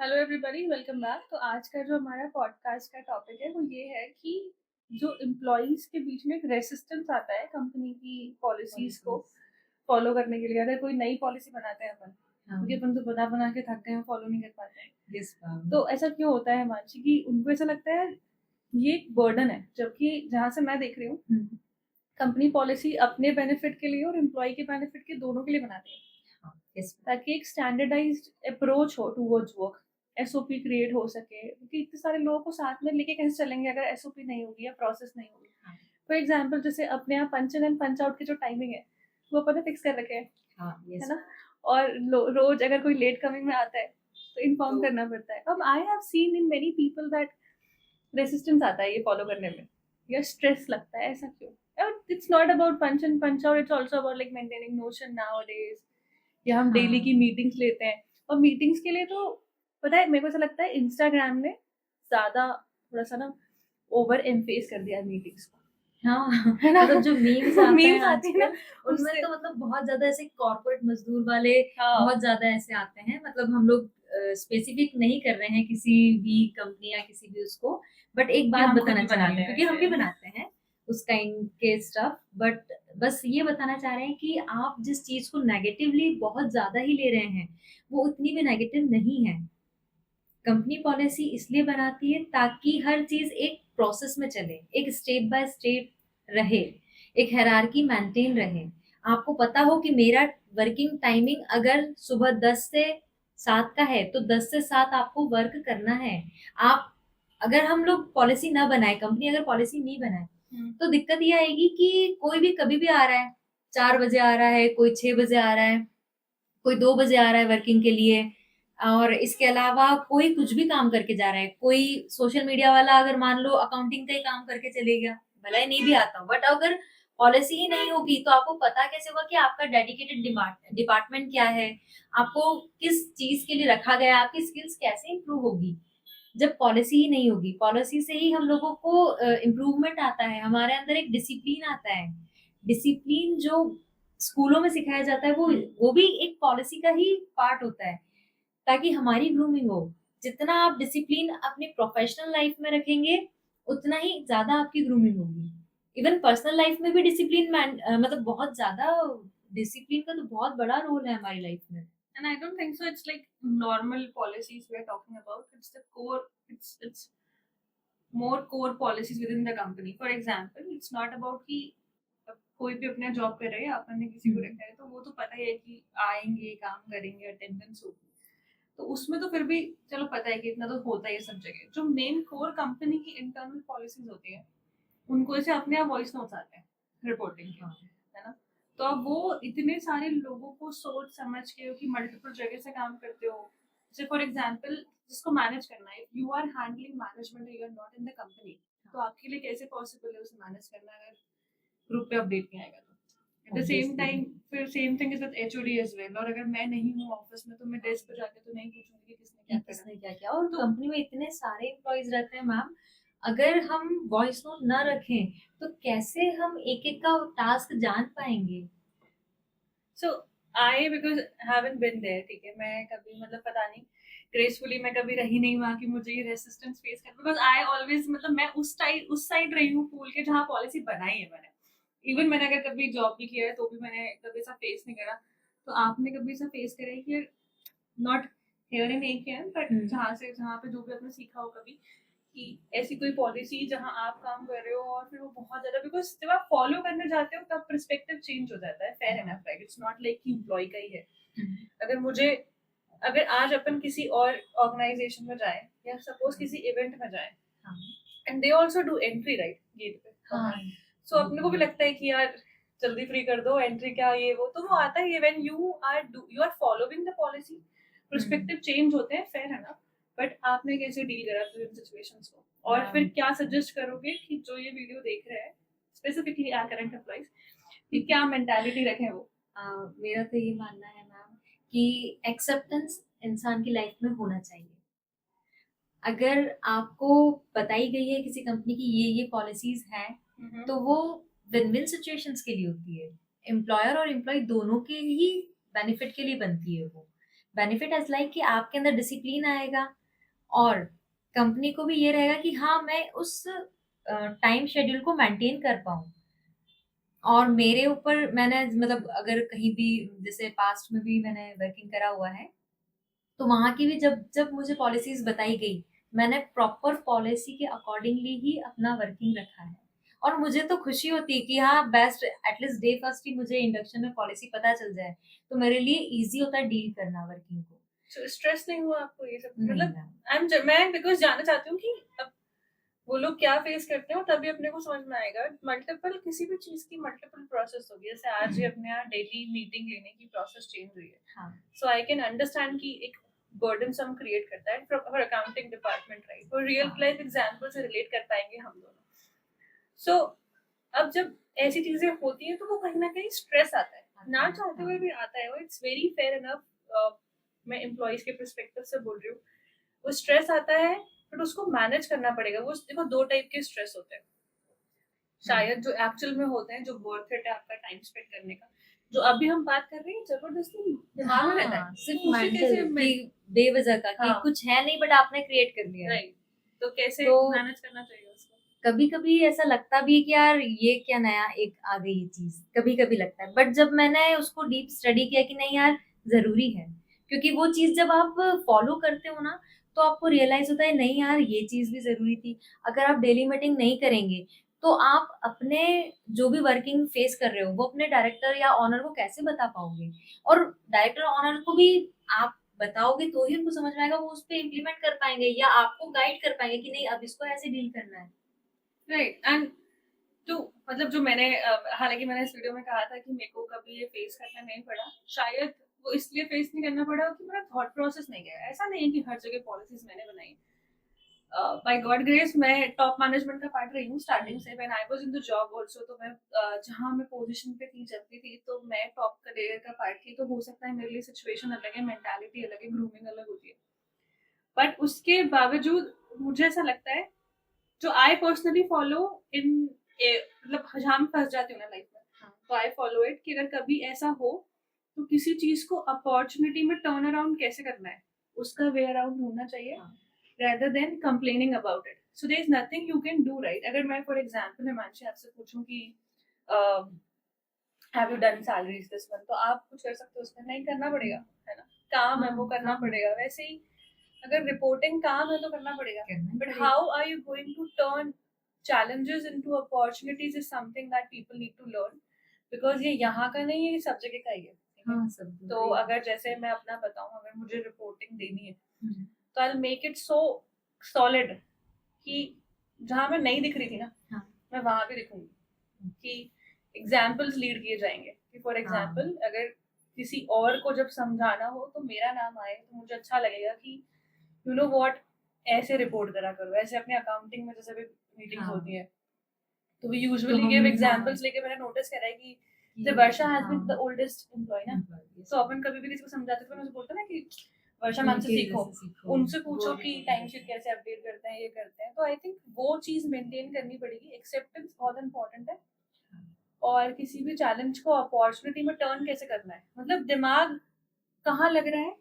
Hello everybody, welcome back. तो आज का जो हमारा पॉडकास्ट का टॉपिक है वो ये है कि जो एम्प्लॉयज के बीच में एक रेसिस्टेंस आता है कंपनी की पॉलिसीज को पॉलिसीज। फॉलो करने के लिए। अगर कोई नई पॉलिसी बनाते हैं अपन, हाँ। क्योंकि अपन तो बना बना के थक गए हैं, फॉलो नहीं कर पाते हैं। Yes ma'am. तो ऐसा क्यों होता है हिमांशी कि उनको ऐसा लगता है ये एक बर्डन है, जबकि जहाँ से मैं देख रही हूँ कंपनी पॉलिसी अपने बेनिफिट के लिए और एम्प्लॉय के बेनिफिट के दोनों के लिए बनाती है, हाँ। यस ताकि एक स्टैंडर्डाइज्ड अप्रोच हो टुवर्ड्स वर्क, एसओपी क्रिएट हो सके। क्योंकि इतने सारे लोगों को साथ में लेके कैसे चलेंगे अगर एसओपी नहीं होगी या प्रोसेस नहीं होगी। हाँ। फॉर एग्जाम्पल, जैसे अपने यहाँ पंच इन एंड पंच आउट की जो टाइमिंग है वो अपन ने फिक्स कर रखे हैं, हाँ। है यस ना। और रोज अगर कोई लेट कमिंग में आता है तो इन्फॉर्म तो करना पड़ता है। अब I have seen in many people that resistance आता है ये फॉलो करने में, या स्ट्रेस लगता है। ऐसा क्यों? It's not about punch in punch out, it's also about like maintaining notion now days. या हम डेली की हाँ। मीटिंग्स लेते हैं, और मीटिंग्स के लिए तो पता है मेरे को ऐसा लगता है इंस्टाग्राम ने ज्यादा थोड़ा सा ना ओवर एम्फेस कर दिया मीटिंग्स को, हाँ। है ना। मतलब जो मीम्स वो आते हैं मीम्स आते हैं ना आजकल, उनमें उससे। तो मतलब बहुत ज्यादा ऐसे कॉर्पोरेट मजदूर वाले हाँ, बहुत ज्यादा ऐसे आते हैं। मतलब हम लोग स्पेसिफिक नहीं कर रहे हैं किसी भी कंपनी या किसी भी उसको, बट एक कि बात हम खुद बताना भी चाह रही बनाते हूँ हैं क्योंकि हम भी वैसे। बनाते हैं उस काइंड के स्टफ। बट बस ये बताना चाह रहे हैं कि आप जिस चीज को नेगेटिवली बहुत ज्यादा ही ले रहे हैं, वो उतनी भी नेगेटिव नहीं है। कंपनी पॉलिसी इसलिए बनाती है ताकि हर चीज एक प्रोसेस में चले, एक स्टेप बाय स्टेप रहे, एक हायरार्की मेंटेन रहे। आपको पता हो कि मेरा वर्किंग टाइमिंग अगर सुबह 10 से 7 का है तो 10 से 7 आपको वर्क करना है। आप अगर हम लोग पॉलिसी ना बनाए, कंपनी अगर पॉलिसी नहीं बनाए, तो दिक्कत ये आएगी कि कोई भी कभी भी आ रहा है, 4 बजे आ रहा है, कोई 6 बजे आ रहा है, कोई 2 बजे आ रहा है वर्किंग के लिए। और इसके अलावा कोई कुछ भी काम करके जा रहा है। कोई सोशल मीडिया वाला अगर मान लो अकाउंटिंग का ही काम करके चले गया, भला ही नहीं भी आता, बट अगर पॉलिसी ही नहीं होगी तो आपको पता कैसे होगा कि आपका डेडिकेटेड डिपार्टमेंट क्या है, आपको किस चीज के लिए रखा गया है, आपकी स्किल्स कैसे इंप्रूव होगी। जब पॉलिसी ही नहीं होगी, पॉलिसी से ही हम लोगों को इम्प्रूवमेंट आता है, हमारे अंदर एक डिसिप्लिन आता है। डिसिप्लिन जो स्कूलों में सिखाया जाता है, वो भी एक पॉलिसी का ही पार्ट होता है, ताकि हमारी ग्रूमिंग हो। जितना आप डिसिप्लिन अपनी प्रोफेशनल लाइफ में रखेंगे, उतना ही ज्यादा आपकी ग्रूमिंग होगी। इवन पर्सनल लाइफ में भी डिसिप्लिन मतलब बहुत ज्यादा डिसिप्लिन का तो बहुत बड़ा रोल है हमारी लाइफ में। And I don't think so. It's like normal policies we're talking about. It's the core. It's more core policies within the company. For example, it's not about कि अब कोई भी अपना जॉब कर रहे हैं, अपन ने किसी को रखा है तो वो तो पता ही है कि आएंगे, काम करेंगे, अटेंडेंस होगी। तो उसमें तो फिर भी चलो पता है कि इतना तो होता ही है सब जगह। जो मेन कोर कंपनी की इंटरनल पॉलिसीज होती है, उनको ऐसे अपने आप वॉइस नोट्स आते हैं रिपोर्टिंग के, हाँ। है ना। तो अब वो इतने सारे लोगों को सोच समझ के, कि मल्टीपल जगह से काम करते हो। जैसे फॉर एग्जाम्पल, जिसको मैनेज करना है, you are handling management, you are not in the company, तो आपके लिए कैसे पॉसिबल है उसे मैनेज करना अगर ग्रुप पे अपडेट नहीं आएगा तो। At the same obviously. Time फिर same thing is with HOD as well. और अगर मैं नहीं हूँ ऑफिस में तो मैं डेस्क पे जाके तो नहीं पूछूंगी कि किसने क्या करा। किसने क्या किया, और तो कंपनी में इतने सारे एम्प्लॉयज रहते हैं मैम, अगर हम वॉइस नोट ना रखें तो कैसे हम एक एक का टास्क जान पाएंगे। सो आई बिकॉज हैवंट बीन देयर, ठीक है, मैं कभी मतलब पता नहीं, ग्रेसफुली मैं कभी रही नहीं वहाँ की, मुझे ये रेसिस्टेंस फेस कर, बिकॉज आई ऑलवेज मतलब मैं उस साइड रही हूँ पूल के जहाँ पॉलिसी बनाई है मैंने। इवन मैंने अगर कभी जॉब भी किया है तो भी मैंने कभी ऐसा फेस नहीं करा। तो आपने कभी ऐसा फेस करा है कि नॉट हेयर इन एक बट जहाँ पे जो भी आपने सीखा हो कभी, कि ऐसी कोई पॉलिसी जहाँ आप काम कर रहे हो और फिर वो बहुत ज्यादा, बिकॉज जब आप फॉलो करने जाते हो तब पर्सपेक्टिव चेंज हो जाता है। Fair enough, right? It's not like कि एम्प्लॉय का ही है। अगर मुझे, अगर आज अपन किसी और ऑर्गेनाइजेशन में जाए या सपोज किसी इवेंट में जाए, and they also do entry, right, gate पे। हाँ। सो अपने को भी लगता है कि यार जल्दी फ्री कर दो एंट्री, क्या ये वो, तो वो आता है when you are following the policy, perspective change होते हैं। फेयर है ना। बट आपने कैसे डील करा फिर इन सिचुएशंस को, और फिर क्या सजेस्ट करोगे कि जो ये वीडियो देख रहे हैं, स्पेसिफिकली आर करंट एम्प्लॉइज, कि क्या मेंटालिटी रखें वो? मेरा तो ये मानना है मैम कि एक्सेप्टेंस इंसान की लाइफ में होना चाहिए। अगर आपको बताई गई है किसी कंपनी की ये पॉलिसीज हैं, तो वो विन विन सिचुएशंस के लिए होती है। एम्प्लॉयर और एम्प्लॉय दोनों के ही बेनिफिट के लिए बनती है वो। बेनिफिट एज लाइक कि आपके अंदर डिसिप्लिन आएगा, और कंपनी को भी ये रहेगा कि हाँ, मैं उस टाइम शेड्यूल को मेंटेन कर पाऊँ। और मेरे ऊपर मैंने मतलब अगर कहीं भी, जैसे पास्ट में भी मैंने वर्किंग करा हुआ है, तो वहाँ की भी जब जब मुझे पॉलिसीज बताई गई, मैंने प्रॉपर पॉलिसी के अकॉर्डिंगली ही अपना वर्किंग रखा है। और मुझे तो खुशी होती है कि हाँ, बेस्ट एटलीस्ट डे फर्स्ट ही मुझे इंडक्शन में पॉलिसी पता चल जाए, तो मेरे लिए इजी होता है डील करना वर्किंग को। स्ट्रेस नहीं हुआ आपको ये सब नहीं मतलब? मैम। मैं बिकॉज जानना चाहती हूँ कि अब वो लोग क्या फेस करते हैं और तभी अपने को समझ में आएगा। मल्टीपल किसी भी चीज की मल्टीपल प्रोसेस होगी, जैसे आज ही अपने यहाँ डेली मीटिंग लेने की प्रोसेस चेंज हुई है, हाँ, सो आई कैन अंडरस्टैंड कि एक बर्डन सम क्रिएट करता है फॉर अकाउंटिंग डिपार्टमेंट, राइट? और रियल हाँ। लाइफ एग्जांपल से रिलेट कर पाएंगे हम दोनों। सो अब जब ऐसी चीजें होती हैं तो वो कहीं ना कहीं स्ट्रेस आता है, ना चाहते हुए भी आता है। It's very fair enough. मैं एम्प्लॉइज के पर्सपेक्टिव से बोल रही हूँ, वो स्ट्रेस आता है, बट उसको मैनेज करना पड़ेगा। वो देखो, दो टाइप के स्ट्रेस होते हैं शायद, जो एक्चुअल में होते हैं, जो वर्थ इट है आपका टाइम स्पेंड करने का। जो अभी हम बात कर रहे हैं जबरदस्ती दिमाग में रहता है, सिर्फ उसी मेंटल कैसे कि बेवजह का कि हाँ कुछ है नहीं, बट आपने क्रिएट कर लिया है। राइट, तो कैसे तो मैनेज करना चाहिए उसको? कभी कभी ऐसा लगता भी है कि यार ये क्या नया एक आ गई ये चीज, कभी कभी लगता है, बट जब मैंने उसको डीप स्टडी किया कि नहीं यार, जरूरी है, क्योंकि वो चीज जब आप फॉलो करते हो ना, तो आपको रियलाइज होता है नहीं यार, ये चीज भी जरूरी थी। अगर आप डेली मीटिंग नहीं करेंगे, तो आप अपने जो भी वर्किंग फेस कर रहे हो वो अपने डायरेक्टर या ऑनर को कैसे बता पाओगे? और डायरेक्टर ऑनर को भी आप बताओगे तो ही उनको समझ में आएगा, वो उस पर इम्प्लीमेंट कर पाएंगे या आपको गाइड कर पाएंगे कि नहीं अब इसको ऐसे डील करना है। राइट। एंड तो मतलब जो मैंने हालांकि मैंने इस वीडियो में कहा था कि मेरे को कभी ये फेस करना नहीं पड़ा, शायद वो इसलिए फेस नहीं करना पड़ा कि मेरा थॉट प्रोसेस नहीं गया। ऐसा नहीं है कि हर जगह पॉलिसीज मैंने बनाई। बाय गॉड ग्रेस मैं टॉप मैनेजमेंट का पार्ट रही हूँ स्टार्टिंग से। When I was in the job also, तो मैं जहाँ मैं पोजीशन पे थी जब भी थी, तो मैं टॉप करियर का पार्ट थी। तो हो सकता है मेरे लिए सिचुएशन अलग है, मेंटालिटी अलग है, ग्रूमिंग अलग होती है, बट उसके बावजूद मुझे ऐसा लगता है, जो आई पर्सनली फॉलो इन मतलब जहाँ मैं फंस जाती हूँ ना लाइफ में, तो आई फॉलो इट कि अगर कभी ऐसा हो तो किसी चीज को अपॉर्चुनिटी में टर्न अराउंड कैसे करना है, उसका वे अराउंड ढूंढना चाहिए, rather than complaining about it. So there is nothing you can do, right? अगर मैं for example हिमांशी आपसे पूछूं कि have you done salaries this month, तो आप कुछ कर सकते हो उसमें? नहीं करना पड़ेगा, है ना? काम है, वो करना पड़ेगा। वैसे ही अगर रिपोर्टिंग काम है तो करना पड़ेगा, but how are you going to turn challenges into opportunities is something that people need to learn, because ये यहाँ का नहीं है, ये सब जगह का ही है। हाँ, सब तो अगर जैसे मैं अपना बताऊं, अगर मुझे रिपोर्टिंग देनी है तो I make it so solid कि जहां मैं नहीं दिख रही थी ना, हाँ, मैं वहां भी दिखूंगी कि एग्जाम्पल्स लीड किए जाएंगे। कि फॉर एग्जाम्पल अगर किसी और को जब समझाना हो तो मेरा नाम आए, तो मुझे अच्छा लगेगा कि यू नो व्हाट, ऐसे रिपोर्ट करा करो, ऐसे अपने अकाउंटिंग में जैसे भी मीटिंग्स होती है, तो वी यूजुअली गिव एग्जांपल्स लेके। मैंने नोटिस करा है कि जैसे Varsha has been the oldest employ ना, तो अपन कभी भी किसी को समझाते तो मैं बोलता ना कि वर्षा मैम से सीखो, उनसे पूछो कि टाइम शीट कैसे अपडेट करते हैं, ये करते हैं। तो आई थिंक वो चीज मेंटेन करनी पड़ेगी। एक्सेप्टेंस बहुत इंपॉर्टेंट है, और किसी भी चैलेंज को अपॉर्चुनिटी में टर्न कैसे करना है, मतलब दिमाग कहाँ लग रहा है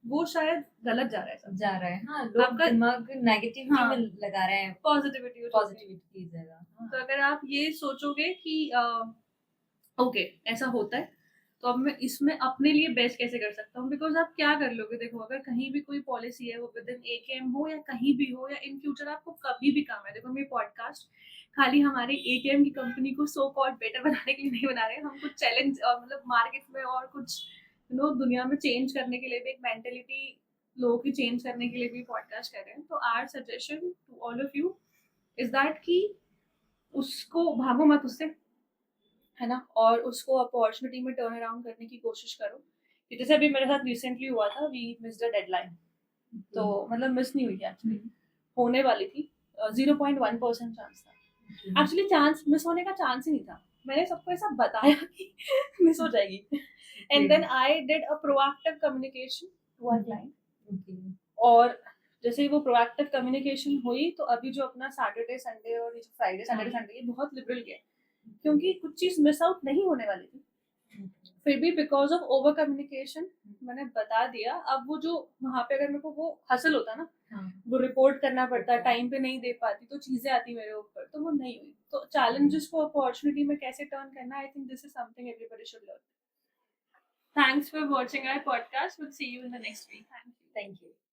वो शायद गलत जा रहा है, सब जा रहा है। हाँ, लोग आपका दिमाग नेगेटिविटी हाँ, में लगा रहे हैं, पॉजिटिविटी पॉजिटिविटी की जगह। हाँ। तो अगर आप ये सोचोगे कि ओके ऐसा होता है, तो अब मैं इसमें अपने लिए बेस्ट कैसे कर सकता हूँ, बिकॉज आप क्या कर लोगे? देखो, अगर कहीं भी कोई पॉलिसी है, वो विद इन एकेएम हो या कहीं भी हो, या इन फ्यूचर आपको कभी भी काम है। देखो, मेरे पॉडकास्ट खाली हमारे एकेएम की कंपनी को सो कॉल्ड बेटर बनाने के लिए नहीं बना रहे हैं। हम कुछ चैलेंज और मतलब मार्केट में और कुछ दुनिया में चेंज करने के लिए भी, एक मेंटेलिटी लोगों की चेंज करने के लिए भी पॉडकास्ट कर रहे हैं। तो our suggestion to all of you is that कि उसको भागो मत उससे, है ना? और उसको अपॉर्चुनिटी में टर्न अराउंड करने की कोशिश करो। कि जैसे अभी मेरे साथ रिसेंटली हुआ था, वी मिस्ड द डेडलाइन, तो मतलब मिस नहीं हुई एक्चुअली, होने वाली थी। 0.1% चांस था। एक्चुअली चांस मिस होने का चांस ही नहीं था, मैंने सबको ऐसा बताया कि मिस हो जाएगी। And then I did a proactive communication to our client, और जैसे ही वो प्रोएक्टिव कम्युनिकेशन हुई, तो अभी जो अपना सैटरडे संडे और फ्राइडे सैटरडे संडे ये बहुत लिबरल गया, क्योंकि कुछ चीज मिस आउट नहीं होने वाली थी। फिर भी बिकॉज ऑफ ओवर कम्युनिकेशन मैंने बता दिया। अब वो जो वहाँ पे अगर मेरे को वो हसल होता ना, हाँ वो रिपोर्ट करना पड़ता, टाइम पे नहीं दे पाती, तो चीजें आती मेरे ऊपर, तो वो नहीं हुई। तो चैलेंजेस को अपॉर्चुनिटी में कैसे टर्न करना, I think this is something everybody should learn. Thanks for watching our podcast, will see you in the next week. Thank you. Thank you